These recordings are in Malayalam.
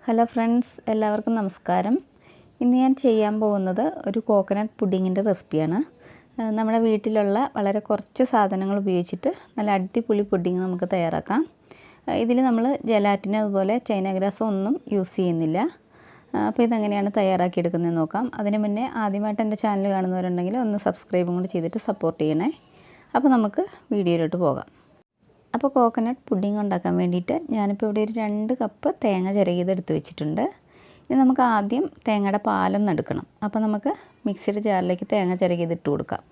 ഹലോ ഫ്രണ്ട്സ്, എല്ലാവർക്കും നമസ്കാരം. ഇന്ന് ഞാൻ ചെയ്യാൻ പോകുന്നത് ഒരു കോക്കനട്ട് പുഡിങ്ങിൻ്റെ റെസിപ്പിയാണ്. നമ്മുടെ വീട്ടിലുള്ള വളരെ കുറച്ച് സാധനങ്ങൾ ഉപയോഗിച്ചിട്ട് നല്ല അടിപൊളി പുഡിങ് നമുക്ക് തയ്യാറാക്കാം. ഇതിൽ നമ്മൾ ജലാറ്റിന് അതുപോലെ ചൈന ഗ്രാസോ ഒന്നും യൂസ് ചെയ്യുന്നില്ല. അപ്പോൾ ഇതെങ്ങനെയാണ് തയ്യാറാക്കിയെടുക്കുന്നതെന്ന് നോക്കാം. അതിന് മുന്നേ ആദ്യമായിട്ട് എൻ്റെ ചാനൽ കാണുന്നവരുണ്ടെങ്കിൽ ഒന്ന് സബ്സ്ക്രൈബും കൂടി ചെയ്തിട്ട് സപ്പോർട്ട് ചെയ്യണേ. അപ്പോൾ നമുക്ക് വീഡിയോയിലോട്ട് പോകാം. അപ്പോൾ കോക്കനട്ട് പുഡിംഗ് ഉണ്ടാക്കാൻ വേണ്ടിയിട്ട് ഞാനിപ്പോൾ ഇവിടെ ഒരു 2 കപ്പ് തേങ്ങ ചിരകിയത് എടുത്ത് വെച്ചിട്ടുണ്ട്. ഇനി നമുക്ക് ആദ്യം തേങ്ങയുടെ പാലൊന്ന് എടുക്കണം. അപ്പോൾ നമുക്ക് മിക്സിയുടെ ജാറിലേക്ക് തേങ്ങ ചിരകിയത് ഇട്ട് കൊടുക്കാം.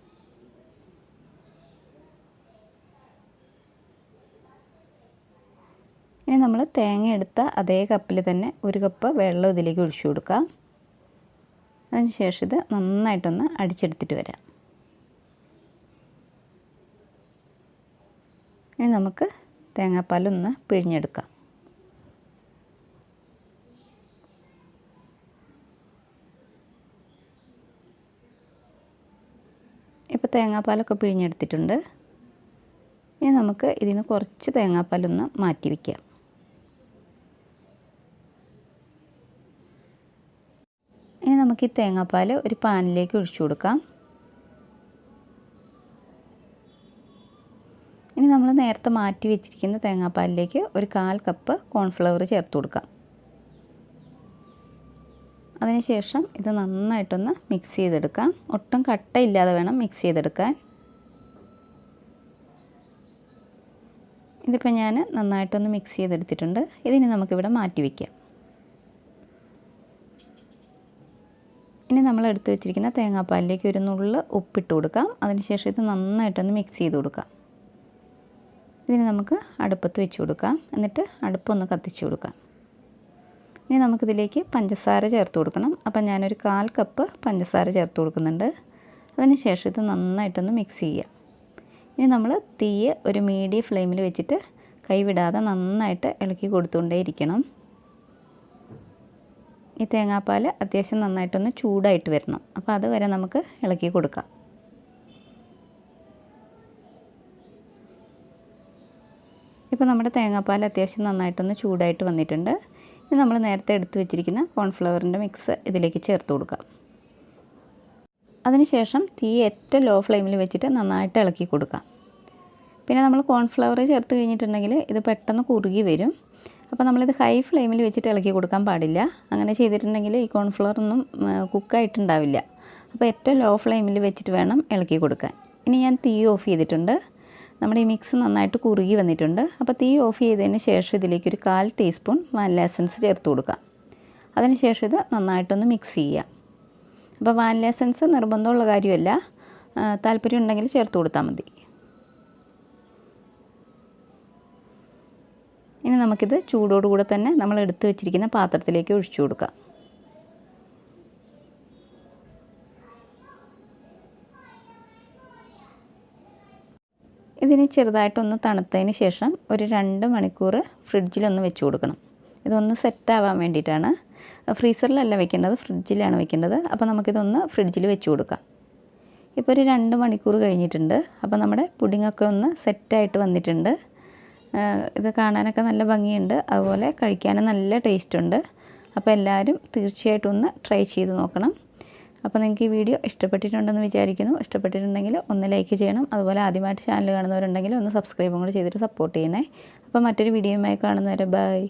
ഇനി നമ്മൾ തേങ്ങ എടുത്ത അതേ കപ്പിൽ തന്നെ 1 കപ്പ് വെള്ളം ഇതിലേക്ക് ഒഴിച്ചു കൊടുക്കാം. അതിന് ശേഷം ഇത് നന്നായിട്ടൊന്ന് അടിച്ചെടുത്തിട്ട് വരാം. ഇനി നമുക്ക് തേങ്ങാപ്പാലൊന്ന് പിഴിഞ്ഞെടുക്കാം. ഇപ്പോൾ തേങ്ങാപ്പാലൊക്കെ പിഴിഞ്ഞെടുത്തിട്ടുണ്ട്. ഇനി നമുക്ക് ഇതിൽ നിന്ന് കുറച്ച് തേങ്ങാപ്പാലൊന്ന് മാറ്റി വയ്ക്കാം. ഇനി നമുക്ക് ഈ തേങ്ങാപ്പാൽ ഒരു പാനിലേക്ക് ഒഴിച്ചു കൊടുക്കാം. ഇനി നമ്മൾ നേരത്തെ മാറ്റി വെച്ചിരിക്കുന്ന തേങ്ങാപ്പാലിലേക്ക് ഒരു 1/4 കപ്പ് കോൺഫ്ലവർ ചേർത്ത് കൊടുക്കാം. അതിനുശേഷം ഇത് നന്നായിട്ടൊന്ന് മിക്സ് ചെയ്തെടുക്കാം. ഒട്ടും കട്ടയില്ലാതെ വേണം മിക്സ് ചെയ്തെടുക്കാൻ. ഇതിപ്പോൾ ഞാൻ നന്നായിട്ടൊന്ന് മിക്സ് ചെയ്തെടുത്തിട്ടുണ്ട്. ഇതിനി നമുക്കിവിടെ മാറ്റി വയ്ക്കാം. ഇനി നമ്മൾ എടുത്ത് വെച്ചിരിക്കുന്ന തേങ്ങാപ്പാലിലേക്ക് ഒരു നുള്ള് ഉപ്പിട്ട് കൊടുക്കാം. അതിനുശേഷം ഇത് നന്നായിട്ടൊന്ന് മിക്സ് ചെയ്ത് കൊടുക്കാം. ഇതിന് നമുക്ക് അടുപ്പത്ത് വെച്ച് കൊടുക്കാം. എന്നിട്ട് അടുപ്പൊന്ന് കത്തിച്ച് കൊടുക്കാം. ഇനി നമുക്കിതിലേക്ക് പഞ്ചസാര ചേർത്ത് കൊടുക്കണം. അപ്പം ഞാനൊരു 1/4 കപ്പ് പഞ്ചസാര ചേർത്ത് കൊടുക്കുന്നുണ്ട്. അതിന് ശേഷം ഇത് നന്നായിട്ടൊന്ന് മിക്സ് ചെയ്യാം. ഇനി നമ്മൾ തീ ഒരു മീഡിയം ഫ്ലെയിമിൽ വെച്ചിട്ട് കൈവിടാതെ നന്നായിട്ട് ഇളക്കി കൊടുത്തുകൊണ്ടേയിരിക്കണം. ഈ തേങ്ങാപ്പാൽ അത്യാവശ്യം നന്നായിട്ടൊന്ന് ചൂടായിട്ട് വരണം. അപ്പോൾ അതുവരെ നമുക്ക് ഇളക്കി കൊടുക്കാം. ഇപ്പോൾ നമ്മുടെ തേങ്ങാപ്പാൽ അത്യാവശ്യം നന്നായിട്ടൊന്ന് ചൂടായിട്ട് വന്നിട്ടുണ്ട്. ഇനി നമ്മൾ നേരത്തെ എടുത്ത് വെച്ചിരിക്കുന്ന കോൺഫ്ലവറിൻ്റെ മിക്സ് ഇതിലേക്ക് ചേർത്ത് കൊടുക്കാം. അതിനുശേഷം തീ ഏറ്റവും ലോ ഫ്ലെയിമിൽ വെച്ചിട്ട് നന്നായിട്ട് ഇളക്കി കൊടുക്കാം. പിന്നെ നമ്മൾ കോൺഫ്ലവർ ചേർത്ത് കഴിഞ്ഞിട്ടുണ്ടെങ്കിൽ ഇത് പെട്ടെന്ന് കുറുകി വരും. അപ്പോൾ നമ്മളിത് ഹൈ ഫ്ലെയിമിൽ വെച്ചിട്ട് ഇളക്കി കൊടുക്കാൻ പാടില്ല. അങ്ങനെ ചെയ്തിട്ടുണ്ടെങ്കിൽ ഈ കോൺഫ്ലവർ ഒന്നും കുക്കായിട്ടുണ്ടാവില്ല. അപ്പോൾ ഏറ്റവും ലോ ഫ്ലെയിമിൽ വെച്ചിട്ട് വേണം ഇളക്കി കൊടുക്കാൻ. ഇനി ഞാൻ തീ ഓഫ് ചെയ്തിട്ടുണ്ട്. നമ്മുടെ ഈ മിക്സ് നന്നായിട്ട് കുറുകി വന്നിട്ടുണ്ട്. അപ്പോൾ തീ ഓഫ് ചെയ്തതിന് ശേഷം ഇതിലേക്ക് ഒരു 1/4 ടീസ്പൂൺ വാനില എസൻസ് ചേർത്ത് കൊടുക്കാം. അതിന് ശേഷം ഇത് നന്നായിട്ടൊന്ന് മിക്സ് ചെയ്യാം. അപ്പോൾ വാനില എസൻസ് നിർബന്ധമുള്ള കാര്യമല്ല, താല്പര്യം ഉണ്ടെങ്കിൽ ചേർത്ത് കൊടുത്താൽ മതി. ഇനി നമുക്കിത് ചൂടോടുകൂടെ തന്നെ നമ്മൾ എടുത്ത് വെച്ചിരിക്കുന്ന പാത്രത്തിലേക്ക് ഒഴിച്ചു കൊടുക്കാം. ഇതിന് ചെറുതായിട്ടൊന്ന് തണുത്തതിന് ശേഷം ഒരു 2 മണിക്കൂർ ഫ്രിഡ്ജിലൊന്ന് വെച്ച് കൊടുക്കണം. ഇതൊന്ന് സെറ്റാവാൻ വേണ്ടിയിട്ടാണ്. ഫ്രീസറിലല്ല വെക്കേണ്ടത്, ഫ്രിഡ്ജിലാണ് വെക്കേണ്ടത്. അപ്പോൾ നമുക്കിതൊന്ന് ഫ്രിഡ്ജിൽ വെച്ച് കൊടുക്കാം. ഇപ്പോൾ ഒരു 2 മണിക്കൂർ കഴിഞ്ഞിട്ടുണ്ട്. അപ്പോൾ നമ്മുടെ പുഡിങ്ങൊക്കെ ഒന്ന് സെറ്റായിട്ട് വന്നിട്ടുണ്ട്. ഇത് കാണാനൊക്കെ നല്ല ഭംഗിയുണ്ട്, അതുപോലെ കഴിക്കാനും നല്ല ടേസ്റ്റുണ്ട്. അപ്പോൾ എല്ലാവരും തീർച്ചയായിട്ടും ഒന്ന് ട്രൈ ചെയ്ത് നോക്കണം. അപ്പോൾ നിങ്ങൾക്ക് ഈ വീഡിയോ ഇഷ്ടപ്പെട്ടിട്ടുണ്ടെന്ന് വിചാരിക്കുന്നു. ഇഷ്ടപ്പെട്ടിട്ടുണ്ടെങ്കിൽ ഒന്ന് ലൈക്ക് ചെയ്യണം. അതുപോലെ ആദ്യമായിട്ട് ചാനൽ കാണുന്നവരുണ്ടെങ്കിൽ ഒന്ന് സബ്സ്ക്രൈബും കൂടി ചെയ്തിട്ട് സപ്പോർട്ട് ചെയ്യണേ. അപ്പോൾ മറ്റൊരു വീഡിയോയുമായി കാണുന്നവരെ ബൈ.